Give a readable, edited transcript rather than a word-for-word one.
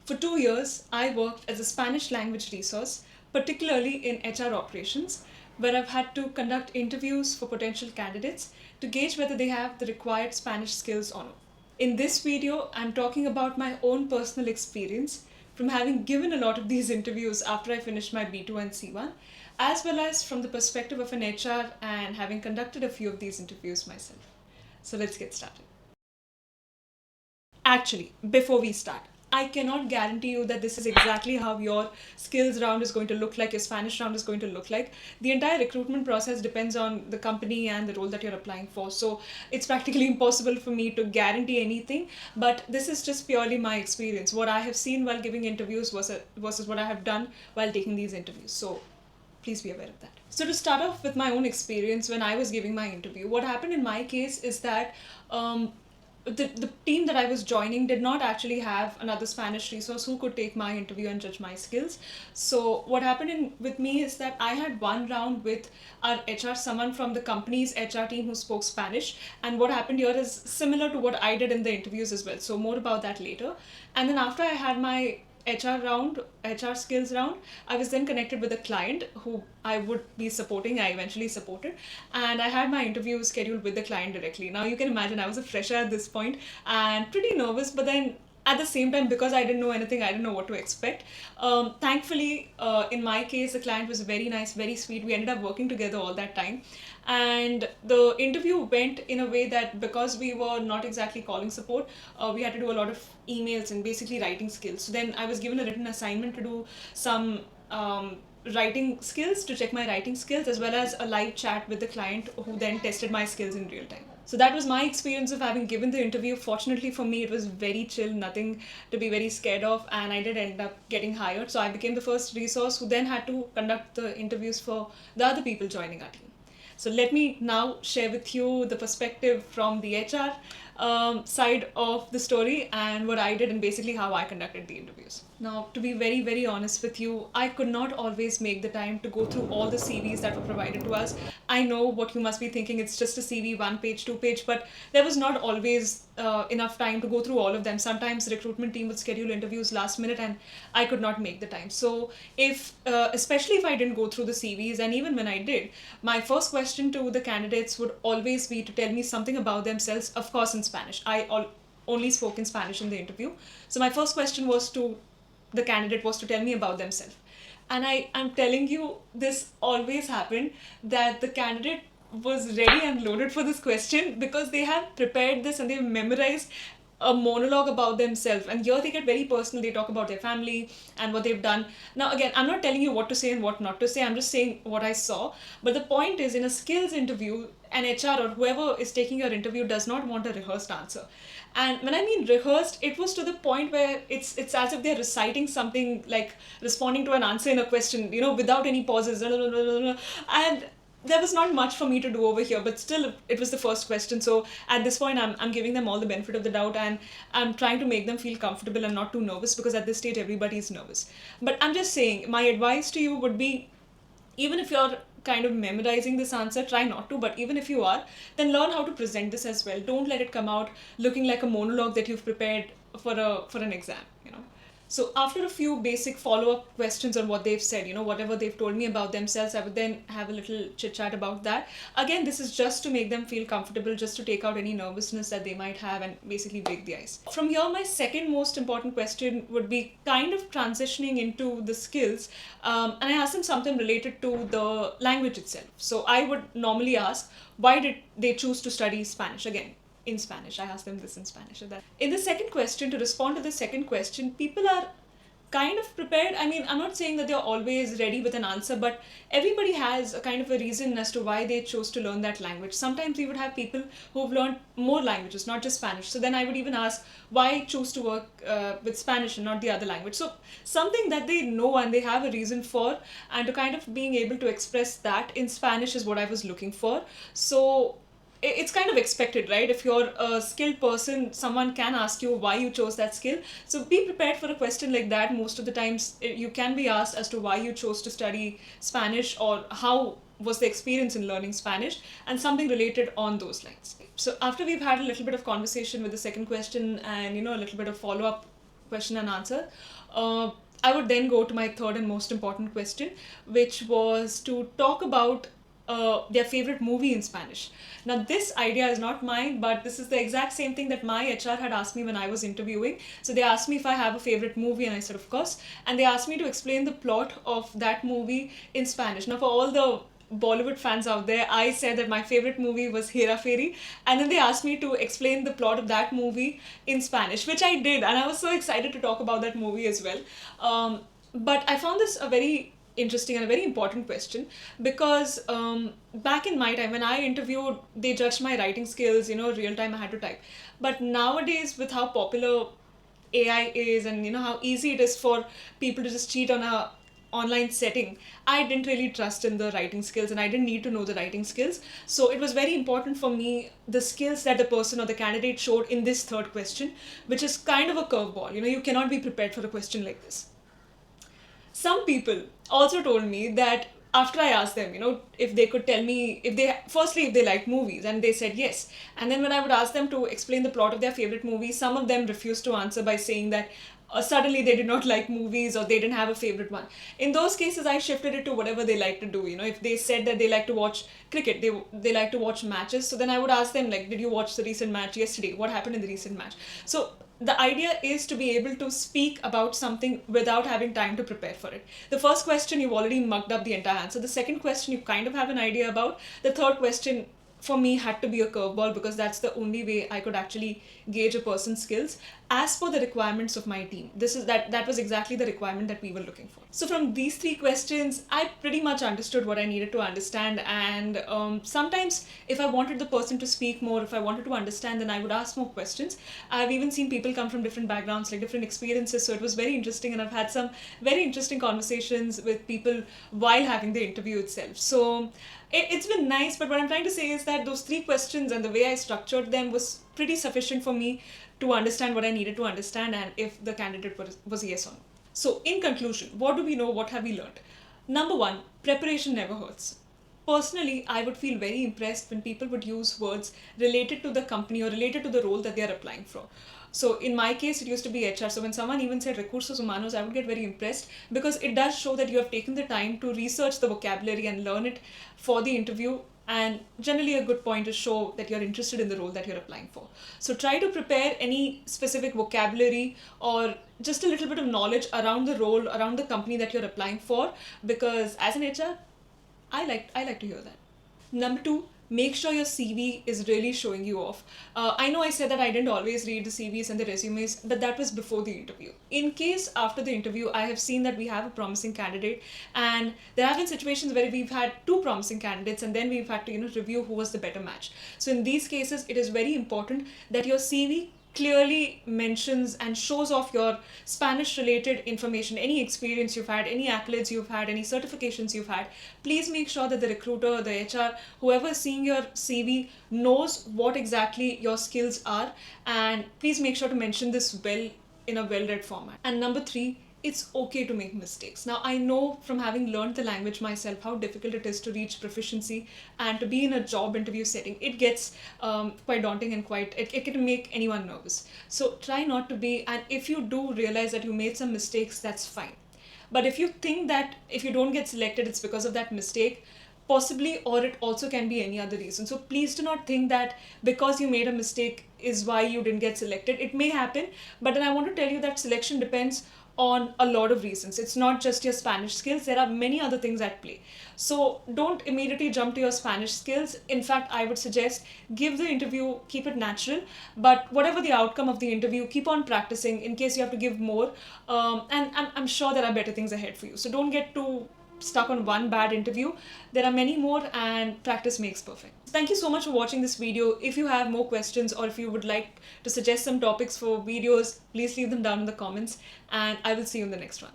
For 2 years, I worked as a Spanish language resource, particularly in HR operations, where I've had to conduct interviews for potential candidates to gauge whether they have the required Spanish skills or not. In this video, I'm talking about my own personal experience from having given a lot of these interviews after I finished my B2 and C1, as well as from the perspective of an HR and having conducted a few of these interviews myself. So let's get started. Actually, before we start, I cannot guarantee you that this is exactly how your skills round is going to look like, your Spanish round is going to look like. The entire recruitment process depends on the company and the role that you're applying for. So it's practically impossible for me to guarantee anything, but this is just purely my experience. What I have seen while giving interviews versus what I have done while taking these interviews. So please be aware of that. So to start off with my own experience when I was giving my interview, what happened in my case is that the team that I was joining did not actually have another Spanish resource who could take my interview and judge my skills. So what happened with me is that I had one round with our HR, someone from the company's HR team who spoke Spanish. And what happened here is similar to what I did in the interviews as well. So more about that later. And then after I had my HR skills round, I was then connected with a client who I would be supporting. I eventually supported, and I had my interview scheduled with the client directly. Now you can imagine I was a fresher at this point and pretty nervous, but then at the same time, because I didn't know anything, I didn't know what to expect. Thankfully, in my case, the client was very nice, very sweet. We ended up working together all that time. And the interview went in a way that because we were not exactly calling support, we had to do a lot of emails and basically writing skills. So then I was given a written assignment to do some writing skills, to check my writing skills, as well as a live chat with the client who then tested my skills in real time. So that was my experience of having given the interview. Fortunately for me, it was very chill, nothing to be very scared of, and I did end up getting hired. So I became the first resource who then had to conduct the interviews for the other people joining our team. So let me now share with you the perspective from the HR side of the story and what I did and basically how I conducted the interviews. Now, to be very, very honest with you, I could not always make the time to go through all the CVs that were provided to us. I know what you must be thinking, it's just a CV, 1 page, 2 page, but there was not always enough time to go through all of them. Sometimes the recruitment team would schedule interviews last minute and I could not make the time. So especially if I didn't go through the CVs, and even when I did, my first question to the candidates would always be to tell me something about themselves, of course in Spanish. Only spoke in Spanish in the interview. So my first question was to the candidate was to tell me about themselves. And I'm telling you, this always happened that the candidate was ready and loaded for this question because they have prepared this and they've memorized a monologue about themselves, and here they get very personal. They talk about their family and what they've done. Now again, I'm not telling you what to say and what not to say, I'm just saying what I saw. But the point is, in a skills interview, an HR or whoever is taking your interview does not want a rehearsed answer. And when I mean rehearsed, it was to the point where it's as if they're reciting something, like responding to an answer in a question, without any pauses. And there was not much for me to do over here, but still it was the first question. So at this point, I'm giving them all the benefit of the doubt, and I'm trying to make them feel comfortable and not too nervous, because at this stage everybody is nervous. But I'm just saying, my advice to you would be, even if you're kind of memorizing this answer, try not to, but even if you are, then learn how to present this as well. Don't let it come out looking like a monologue that you've prepared for an exam. So after a few basic follow-up questions on what they've said, whatever they've told me about themselves, I would then have a little chit-chat about that. Again, this is just to make them feel comfortable, just to take out any nervousness that they might have and basically break the ice. From here, my second most important question would be kind of transitioning into the skills. And I asked them something related to the language itself. So I would normally ask, why did they choose to study Spanish? Again, in Spanish. I asked them this in Spanish. In the second question, to respond to the second question, people are kind of prepared. I mean, I'm not saying that they're always ready with an answer, but everybody has a kind of a reason as to why they chose to learn that language. Sometimes we would have people who've learned more languages, not just Spanish. So then I would even ask, why choose to work with Spanish and not the other language? So something that they know and they have a reason for, and to kind of being able to express that in Spanish is what I was looking for. So it's kind of expected, right? If you're a skilled person, someone can ask you why you chose that skill. So be prepared for a question like that. Most of the times you can be asked as to why you chose to study Spanish, or how was the experience in learning Spanish, and something related on those lines. So after we've had a little bit of conversation with the second question and a little bit of follow-up question and answer, I would then go to my third and most important question, which was to talk about their favorite movie in Spanish. Now, this idea is not mine, but this is the exact same thing that my HR had asked me when I was interviewing. So they asked me if I have a favorite movie, and I said, of course. And they asked me to explain the plot of that movie in Spanish. Now, for all the Bollywood fans out there, I said that my favorite movie was Hera Fairy, and then they asked me to explain the plot of that movie in Spanish, which I did, and I was so excited to talk about that movie as well. But I found this a very interesting and a very important question because back in my time when I interviewed, they judged my writing skills, real time I had to type. But nowadays, with how popular AI is and how easy it is for people to just cheat on a online setting, I didn't really trust in the writing skills and I didn't need to know the writing skills. So it was very important for me, the skills that the person or the candidate showed in this third question, which is kind of a curveball. You cannot be prepared for a question like this. Some people also told me that after I asked them, if they could tell me if they like movies, and they said yes. And then when I would ask them to explain the plot of their favorite movie, some of them refused to answer by saying that suddenly they did not like movies or they didn't have a favorite one. In those cases, I shifted it to whatever they like to do. If they said that they like to watch cricket, they like to watch matches. So then I would ask them, like, did you watch the recent match yesterday? What happened in the recent match? So the idea is to be able to speak about something without having time to prepare for it. The first question, you've already mugged up the entire answer. The second question, you kind of have an idea about. The third question, for me, had to be a curveball because that's the only way I could actually gauge a person's skills as per the requirements of my team. That was exactly the requirement that we were looking for. So from these three questions, I pretty much understood what I needed to understand. And sometimes if I wanted the person to speak more, if I wanted to understand, then I would ask more questions. I've even seen people come from different backgrounds, like different experiences. So it was very interesting, and I've had some very interesting conversations with people while having the interview itself. So it's been nice, but what I'm trying to say is that those three questions and the way I structured them was pretty sufficient for me to understand what I needed to understand and if the candidate was yes or no. So in conclusion, what do we know? What have we learned? Number one, preparation never hurts. Personally, I would feel very impressed when people would use words related to the company or related to the role that they are applying for. So in my case, it used to be HR. So when someone even said recursos humanos, I would get very impressed because it does show that you have taken the time to research the vocabulary and learn it for the interview. And generally a good point to show that you're interested in the role that you're applying for. So try to prepare any specific vocabulary or just a little bit of knowledge around the role, around the company that you're applying for, because as an HR, I like to hear that. Number two, make sure your CV is really showing you off. I know I said that I didn't always read the CVs and the resumes, but that was before the interview. In case after the interview, I have seen that we have a promising candidate, and there have been situations where we've had two promising candidates, and then we've had to review who was the better match. So in these cases, it is very important that your CV clearly mentions and shows off your Spanish related information, any experience you've had, any accolades you've had, any certifications you've had. Please make sure that the recruiter, the HR, whoever is seeing your CV knows what exactly your skills are, and please make sure to mention this well in a well-read format. And number three, it's okay to make mistakes. Now, I know from having learned the language myself how difficult it is to reach proficiency and to be in a job interview setting. It gets quite daunting and it can make anyone nervous. So try not to be, and if you do realize that you made some mistakes, that's fine. But if you think that if you don't get selected, it's because of that mistake, possibly, or it also can be any other reason. So please do not think that because you made a mistake is why you didn't get selected. It may happen, but then I want to tell you that selection depends on a lot of reasons. It's not just your Spanish skills. There are many other things at play. So don't immediately jump to your Spanish skills. In fact, I would suggest give the interview, keep it natural, but whatever the outcome of the interview, keep on practicing in case you have to give more. And I'm sure there are better things ahead for you. So don't get too stuck on one bad interview. There are many more, and practice makes perfect. Thank you so much for watching this video. If you have more questions or if you would like to suggest some topics for videos, please leave them down in the comments, and I will see you in the next one.